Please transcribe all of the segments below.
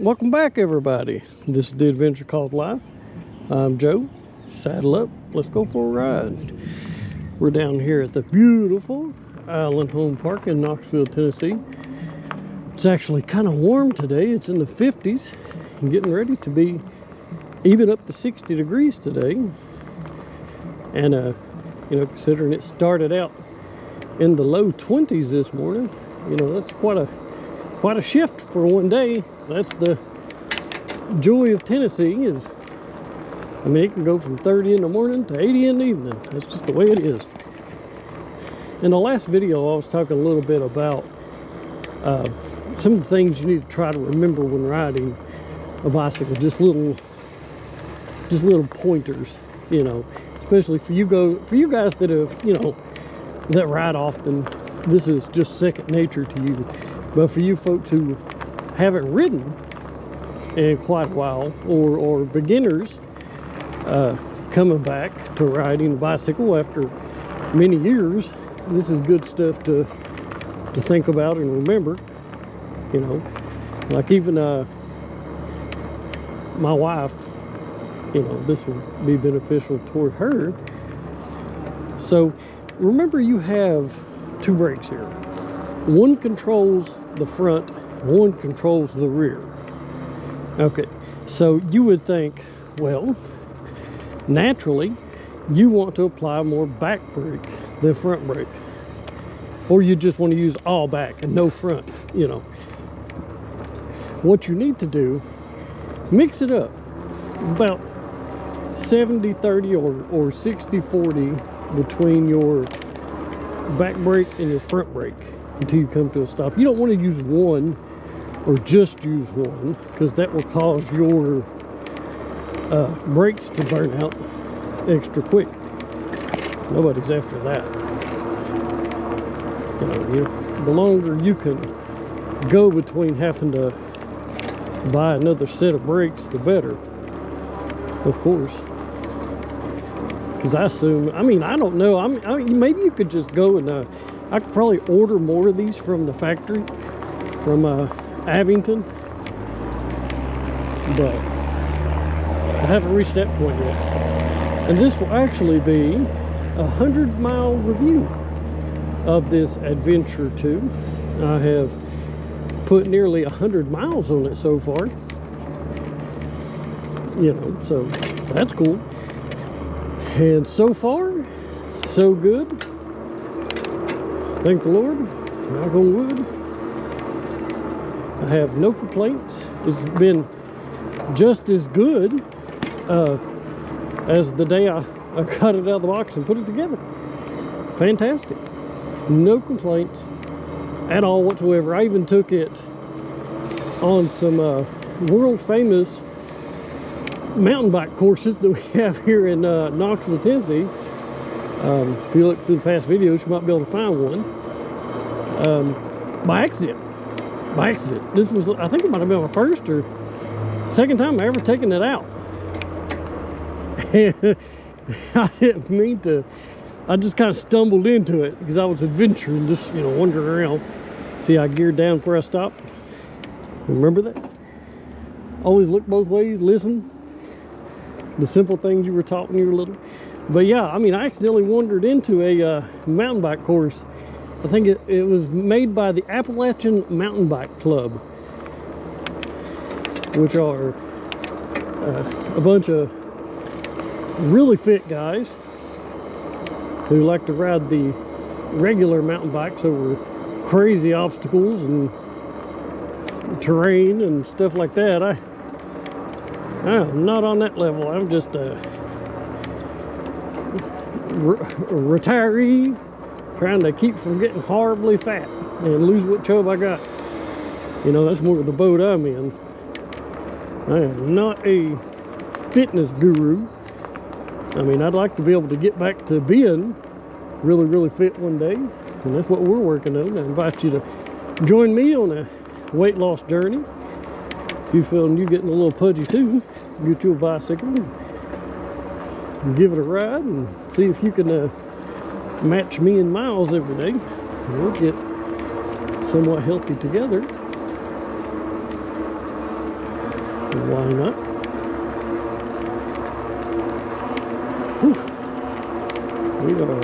Welcome back, everybody. This is the adventure called life. I'm Joe. Saddle up, let's go for a ride. We're down here at the beautiful Island Home Park in Knoxville, Tennessee. It's actually kind of warm today. It's in the 50s and getting ready to be even up to 60 degrees today. And you know, considering it started out in the low 20s this morning, you know, that's quite a shift for one day. That's the joy of Tennessee. Is, I mean, it can go from 30 in the morning to 80 in the evening. That's just the way it is. In the last video, I was talking a little bit about some of the things you need to try to remember when riding a bicycle. Just little pointers, you know, especially for you guys that have, you know, that ride often. This is just second nature to you. But for you folks who haven't ridden in quite a while, or beginners coming back to riding a bicycle after many years, this is good stuff to think about and remember. You know, like even my wife, you know, this will be beneficial toward her. So remember, you have two brakes here. One controls the front, one controls the rear. Okay, so you would think, well, naturally, you want to apply more back brake than front brake. Or you just want to use all back and no front, you know. What you need to do, mix it up. About 70-30 or 60-40 between your back brake and your front brake until you come to a stop. You don't want to use one or just use one, because that will cause your brakes to burn out extra quick. Nobody's after that. You know, the longer you can go between having to buy another set of brakes, the better, of course. Because I assume, I mean, I don't know. I mean, maybe you could just go and I could probably order more of these from the factory, from Abington, but I haven't reached that point yet. And this will actually be a 100-mile review of this Adventure 2. I have put nearly 100 miles on it so far. You know, so that's cool. And so far, so good. Thank the Lord. Knock on wood. I have no complaints. It's been just as good as the day I got it out of the box and put it together. Fantastic. No complaints at all whatsoever. I even took it on some world famous mountain bike courses that we have here in Knoxville, Tennessee. If you look through the past videos, you might be able to find one. By accident. This was, I think it might have been my first or second time I ever taken it out. And I didn't mean to. I just kind of stumbled into it because I was adventuring, just, you know, wandering around. See, I geared down before I stopped. Remember that? Always look both ways, listen. The simple things you were taught when you were little. But yeah, I mean, I accidentally wandered into a mountain bike course. I think it was made by the Appalachian Mountain Bike Club, which are a bunch of really fit guys who like to ride the regular mountain bikes over crazy obstacles and terrain and stuff like that. I'm not on that level. I'm just a retiree trying to keep from getting horribly fat and lose what chub I got. You know, that's more of the boat I'm in. I am not a fitness guru. I mean, I'd like to be able to get back to being really, really fit one day, and that's what we're working on. I invite you to join me on a weight loss journey. If you feel you're getting a little pudgy too, get you a bicycle and give it a ride and see if you can match me in miles every day. We'll get somewhat healthy together. Why not? Whew. We are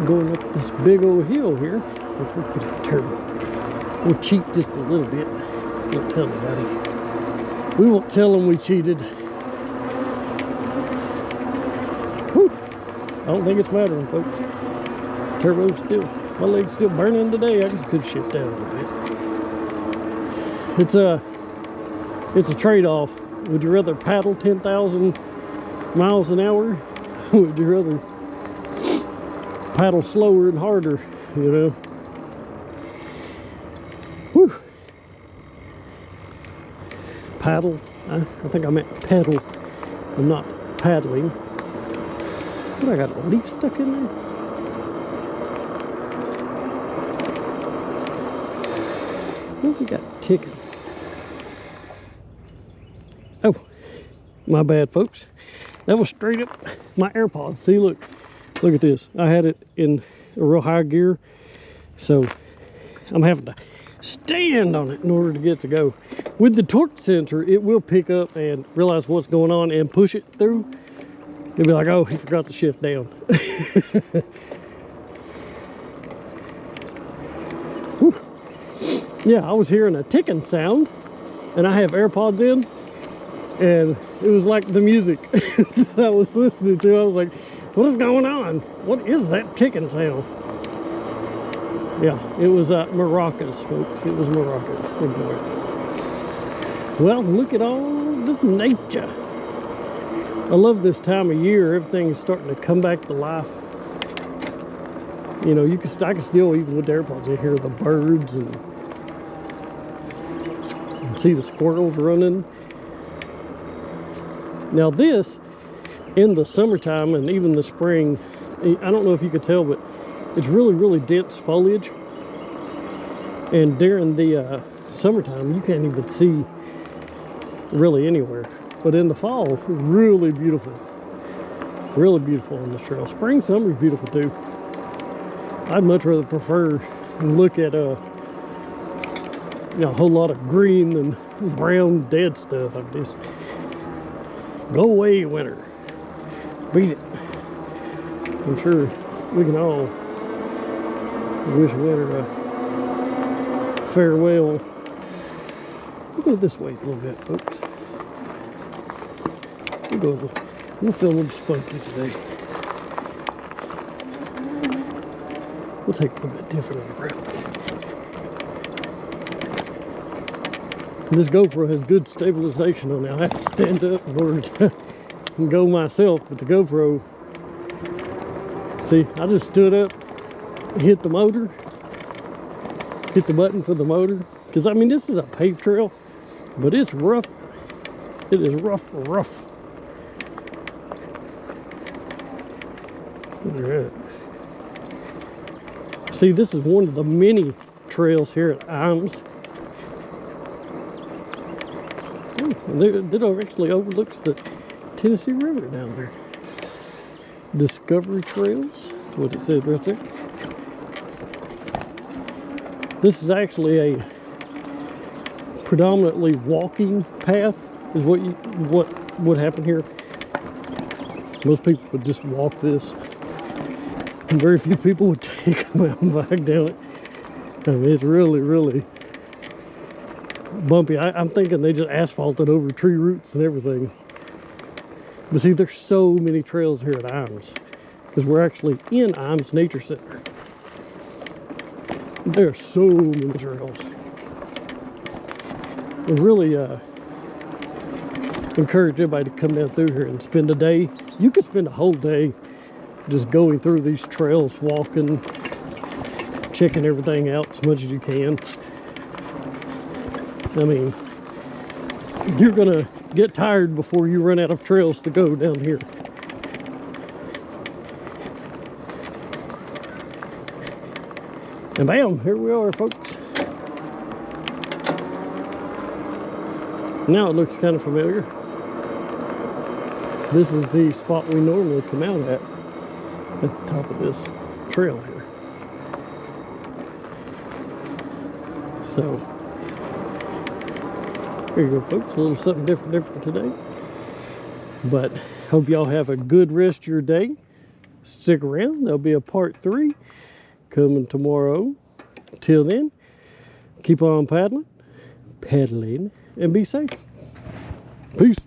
going up this big old hill here. We'll put it turbo. We'll cheat just a little bit. Don't tell nobody. We won't tell them we cheated. Whew. I don't think it's mattering, folks. Turbo's still, my leg's still burning today. I just could shift down a little bit. It's a trade-off. Would you rather paddle 10,000 miles an hour? Would you rather paddle slower and harder, you know? Whew. Paddle. I think I meant pedal. I'm not paddling. What, I got a leaf stuck in there? What we got ticking? Oh, my bad, folks. That was straight up my Airpods. See, look at this. I had it in a real high gear, so I'm having to stand on it in order to get to go. With the torque sensor, it will pick up and realize what's going on and push it through. It'll be like, oh, he forgot to shift down. Yeah, I was hearing a ticking sound, and I have AirPods in, and it was like the music that I was listening to. I was like, what is going on? What is that ticking sound? Yeah, it was maracas, folks. It was maracas. Well, look at all this nature. I love this time of year. Everything's starting to come back to life. You know, I can still, even with the AirPods, you hear the birds and see the squirrels running. Now this, in the summertime and even the spring, I don't know if you could tell, but it's really, really dense foliage. And during the summertime, you can't even see really anywhere. But in the fall, really beautiful. Really beautiful on this trail. Spring, summer is beautiful too. I'd much rather prefer look at a whole lot of green than brown dead stuff like this. Go away, winter. Beat it. I'm sure we can all wish winter a farewell. We'll go this way a little bit, folks. We'll feel a little spunky today. We'll take a little bit different of a route. This GoPro has good stabilization on it. I have to stand up in order to go myself, but the GoPro, see, I just stood up, hit the motor, hit the button for the motor, because I mean this is a paved trail, but it's rough. It is rough. Alright. See, this is one of the many trails here at IMS. It actually overlooks the Tennessee River down there. Discovery Trails, that's what it said right there. This is actually a predominantly walking path, is what would happen here. Most people would just walk this, and very few people would take a mountain bike down it. I mean, it's really, really bumpy. I'm thinking they just asphalted over tree roots and everything. But see, there's so many trails here at IMS, because we're actually in IMS Nature Center. There's so many trails. I really encourage everybody to come down through here and spend a day. You could spend a whole day just going through these trails, walking, checking everything out as much as you can. I mean, you're gonna get tired before you run out of trails to go down here. And bam, here we are, folks. Now it looks kind of familiar. This is the spot we normally come out at the top of this trail here. So There you go, folks. A little something different today. But hope y'all have a good rest of your day. Stick around. There'll be a part 3 coming tomorrow. Till then, keep on pedaling, and be safe. Peace.